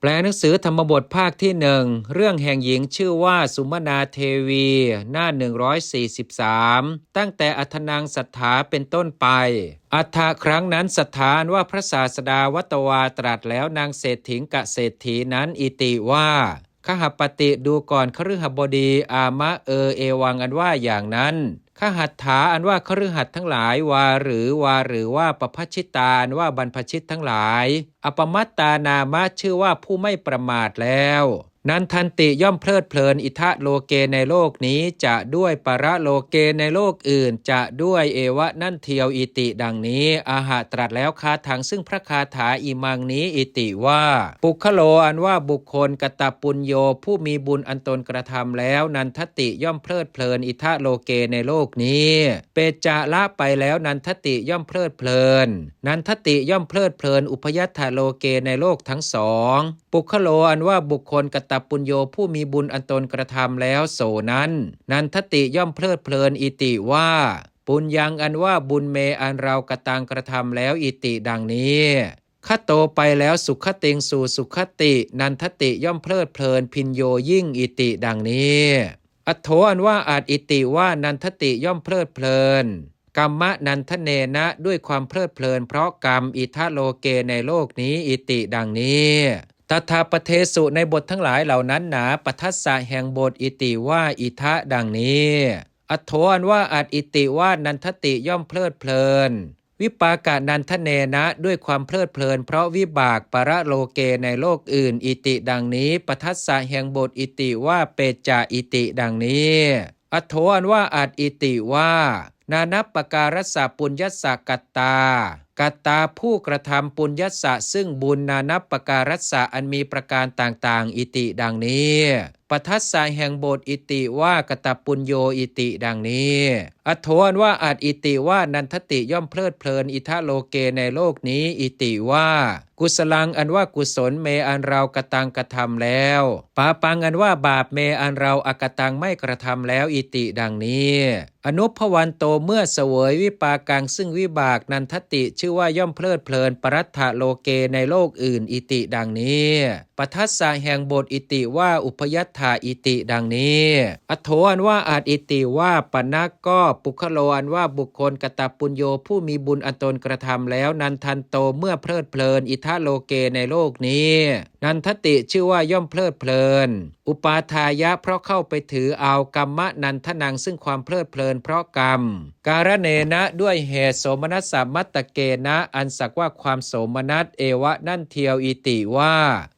แปลหนังสือธรรมบทภาคที่หนึ่งเรื่องแห่งหญิงชื่อว่าสุมนาเทวีหน้า143ตั้งแต่อัธนังสัทธาเป็นต้นไปอัฏฐะครั้งนั้นสัทธานว่าพระศาสดาวัตวาตรัสแล้วนางเศรษฐิงกะเศรษฐีนั้นอิติว่าขหปติดูก่อนคฤหบดีอามะเอวังอันว่าอย่างนั้นขหัตถาอันว่าคฤหัสถ์ทั้งหลายวาหรือว่าปภัชชิตาอันว่าบรรพชิตทั้งหลายอปมัตตานามะชื่อว่าผู้ไม่ประมาทแล้วนันทันติย่อมเพลิดเพลินอิทะโลเกในโลกนี้จะด้วยปรโลเกในโลกอื่นจะด้วยเอวะนั่นเทียวอิติดังนี้อาหะตรัสแล้วคาถังซึ่งพระคาถาอิมังนี้อิติว่าปุคโลอันว่าบุคคลกตปุญโยผู้มีบุญอันตนกระทำแล้วนันทติย่อมเพลิดเพลินอิทะโลเกในโลกนี้เปจะละไปแล้วนันทติย่อมเพลิดเพลินนันทติย่อมเพลิดเพลินอุปยัตถโลเกในโลกทั้งสองปุคโลอันว่าบุคคลกตปุญโยผู้มีบุญอันตนกระทำแล้วโสนั้นนันทติย่อมเพลิดเพลินอิติว่าปุญญังอันว่าบุญเมอันเรากตังกระทำแล้วอิติดังนี้ขโตไปแล้วสุขติงสู่สุขตินันทติย่อมเพลิดเพลินพินโยยิ่งอิติดังนี้อัทโธอันว่าอาจอิติว่านันทติย่อมเพลิดเพลินกรรมะนันทเนนะด้วยความเพลิดเพลินเพราะกรรมอิทะโลเกในโลกนี้อิติดังนี้ตถาปเทสุในบททั้งหลายเหล่านั้นหนาปทัสสะแห่งบทอิติว่าอิทะดังนี้อัทโธอันว่าอาจอิติว่านันทติย่อมเพลิดเพลินวิปากานันทเนนะด้วยความเพลิดเพลินเพราะวิบากปรโลเกในโลกอื่นอิติดังนี้ปทัสสะแห่งบทอิติว่าเปจาอิติดังนี้อัทโธอันว่าอาจอิติว่านานัปปการสสะปุญญัสสะกัตตากัตตาผู้กระทำปุญญัสสะซึ่งบุญนานัปปการสสะอันมีประการต่างๆอิติดังนี้ปทัสสะแห่งบทอิติว่ากตปุญโยอิติดังนี้อัทโธอันว่าอาจอิติว่านันทติย่อมเพลิดเพลินอิทะโลเกในโลกนี้อิติว่ากุศลังอันว่ากุศลเมอันเรากตังกระทำแล้วปาปังอันว่าบาปเมอันเราอกตังไม่กระทำแล้วอิติดังนี้อนุภวันโตเมื่อเสวยวิปากังซึ่งวิบากนันทติชื่อว่าย่อมเพลิดเพลินปรัตถโลเกในโลกอื่นอิติดังนี้ปทัสสะแห่งบทอิติว่าอุปยัตถาอิติดังนี้อัทโธอันว่าอาจอิติว่าปนักก็ปุคโลอันว่าบุคคลกตปุญโยผู้มีบุญอันตนกระทำแล้วนันทันโตเมื่อเพลิดเพลินอิทะโลเกในโลกนี้นันทติชื่อว่าย่อมเพลิดเพลินอุปาทายะเพราะเข้าไปถือเอากรรมะนันทนังซึ่งความเพลิดเพลินเพราะกรรมการเนนะด้วยเหตุโสมนัสสมัตตเกนะอันสักว่าความโสมนัสเอวะนั่นเทียวอิติว่า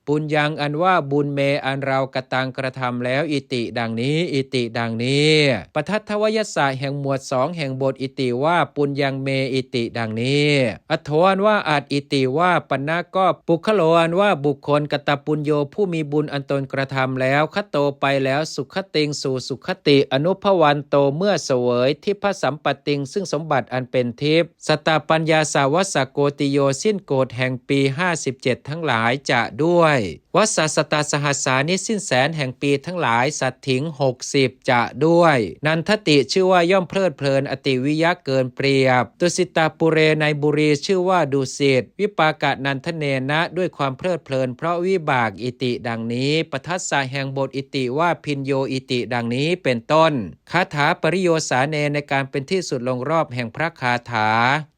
ปุญญังอันว่าบุญเมอันเรากตังกระทำแล้วอิติดังนี้อิติดังนี้ปทัททวยสะแห่งหมวดสองแห่งบทอิติว่าปุญญังเมอิติดังนี้อัทโธอันว่าอาจอิติว่าปนะก็ปุคโลอันว่าบุคคลกตปุญโยผู้มีบุญอันตนกระทำแล้วคโตไปแล้วสุขติงสู่สุขติอนุภวันโตเมื่อเสวยทิพสัมปติงซึ่งสมบัติอันเป็นทิพย์สตปัญญาสาวัสสโกติโยสิ้นโกฏแห่งปี57ทั้งหลายจะด้วยวัสสตาสหัสสานิสิ้นแสนแห่งปีทั้งหลายสัตถิง60จะด้วยนันทติชื่อว่าย่อมเพลิดเพลินอติวิยะเกินเปรียบตุสิตาปุเรในบุรีชื่อว่าดุสิตวิปากะนันทเนนะด้วยความเพลิดเพลินเพราะวิบากอิติดังนี้ปทัสสะแห่งบทอิติว่าพินโยอิติดังนี้เป็นต้นคาถาปริโยสาเนในการเป็นที่สุดลงรอบแห่งพระคาถา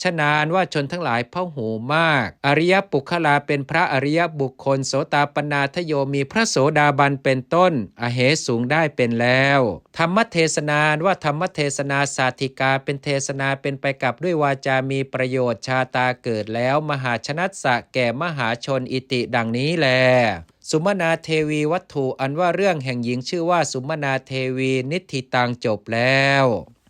ชนานว่าชนทั้งหลายเพ้าหูมากอริยปุคลาเป็นพระอริยบุคคลโสตาปนาทโยมีพระโสดาบันเป็นต้นอเหสูงได้เป็นแล้วธรรมเทศนาว่าธรรมเทศนาสาธิกาเป็นเทศนาเป็นไปกับด้วยวาจามีประโยชน์ชาตาเกิดแล้วมหาชนัสสะแก่มหาชนอิติดังนี้แลสุมนาเทวีวัตถุอันว่าเรื่องแห่งหญิงชื่อว่าสุมนาเทวีนิธิตังจบแล้ว